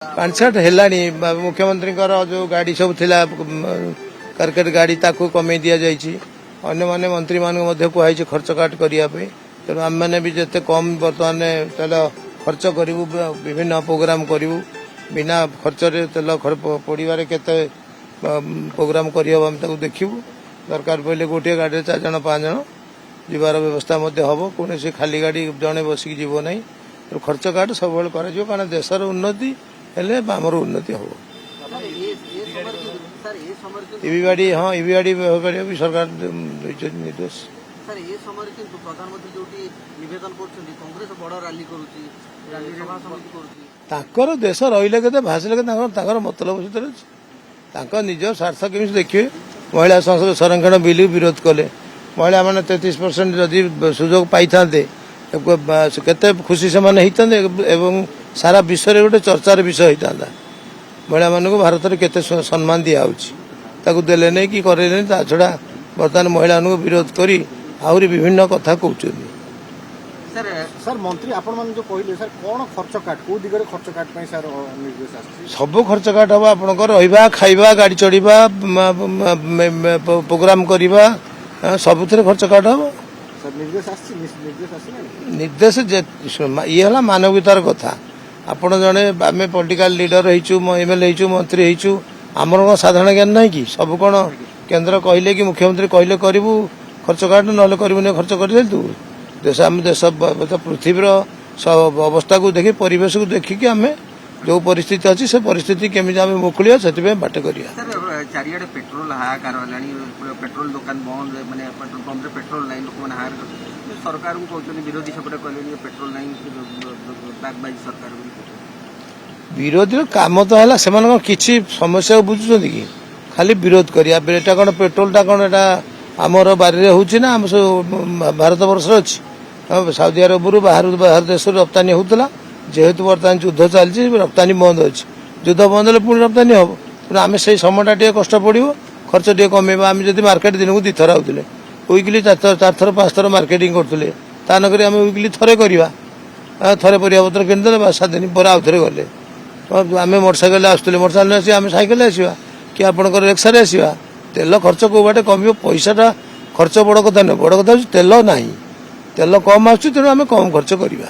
पांचट हेलानी मुख्यमंत्री जो गाड़ी सब थिला कार्केट गाड़ी ताकू कमे दि जाइए अन्य माने मंत्री मान कहुई खर्च काट करने तेणु आम मैंने भी जिते कम बर्तमान तेल खर्च करूँ विभिन्न प्रोग्राम करूँ बिना खर्च तेल पड़े केते प्रोग्राम करम देखू दरकार पड़े गोटे गाड़ी 4 जन 5 जन जीवार व्यवस्था हम कौन खाली गाड़ी जड़े बसिक जीव ना तो खर्च काट सब कारण देशर उन्नति हेले आमर उन्नति हम ईवी गाड़ी हाँ ईवी गाड़ी भी सरकार निर्देश ताकर देश रही के भाषिले मतलब से निज स्वार्थ केमी देखिए महिला संसद संरक्षण बिल विरोध कले महिला मैंने 33% जदि सुजोग पाई था केते खुशी से माने एवं सारा विश्व में गोटे चर्चार विषय होता महिला मान भारत में केते सम्मान दिखाई देले नहीं कि करे ता छड़ा बर्तमान महिला विरोध करी आहरी विभिन्न कथा कहते सर मंत्री आपण मन जो कहले सर कोन खर्च काट को दिगरे खर्च काट पई सर निर्देश आछि सब खर्च काट हवा आपनकर रहिबा खाइबा गाड़ी चढ़ीबा प्रोग्राम करिबा सबुथरे खर्च काट हवा सर निर्देश आछि निर्देश ये हला मानवीयतार कथा आपण जने आमे पॉलिटिकल लीडर हेचु एमएलए हेचु मंत्री हेचु आमर साधारण ज्ञान नहीं कि सब कौन केंद्र कहले कि मुख्यमंत्री कहले करू खर्च काट ना करूँ खर्च कर तू देश आम देश पृथ्वीर अवस्था को देखी परिवेश को देखिकी आम जो परिस्थिति अच्छी से परिस्थिति केमी आम मुकुलिया से बाट करिया चारिआडे पेट्रोल हाहाकार पेट्रोल दुकान बंद माने पेट्रोल पंप रे पेट्रोल नहीं लोक माने हाहाकार सरकार को कहते विरोधी सेपटे कहले पेट्रोल नहीं बागबाजी सरकार विरोधी काम तो है से किसी समस्या बुझुं कि खाली विरोध करिया एटा कौन पेट्रोलटा कौन एटा आमर बारी होची ना भारत वर्ष अच्छी सऊदी अरब बाहर देश रप्तानी होता जेहेतु बर्तमान युद्ध चलती रप्तानी बंद अच्छी युद्ध बंद हेल्ले पुणी रप्तानी हम तेना आम से समयटा टे कष्ट पड़ो खर्च टे कमेबा आम जब मार्केट दिन को 2 थर आउले वीकली 4 थर 5 थर मार्केटिंग करते ता नक वीकली थरे करवा थरे परिवापत्र किनीदे 7 दिन पर आउ थे गले आम मोटरसाइकेल आसुले मोटरसाइकेल आस आम साइकेल आसवा कि आपंकर रिक्सा आसवा तेल खर्च कौ बाटे कम पैसाटा खर्च बड़ कथा नुह बड़ कथा तेल ना तेल कम आसुँ तेणु आम कम खर्च करवा।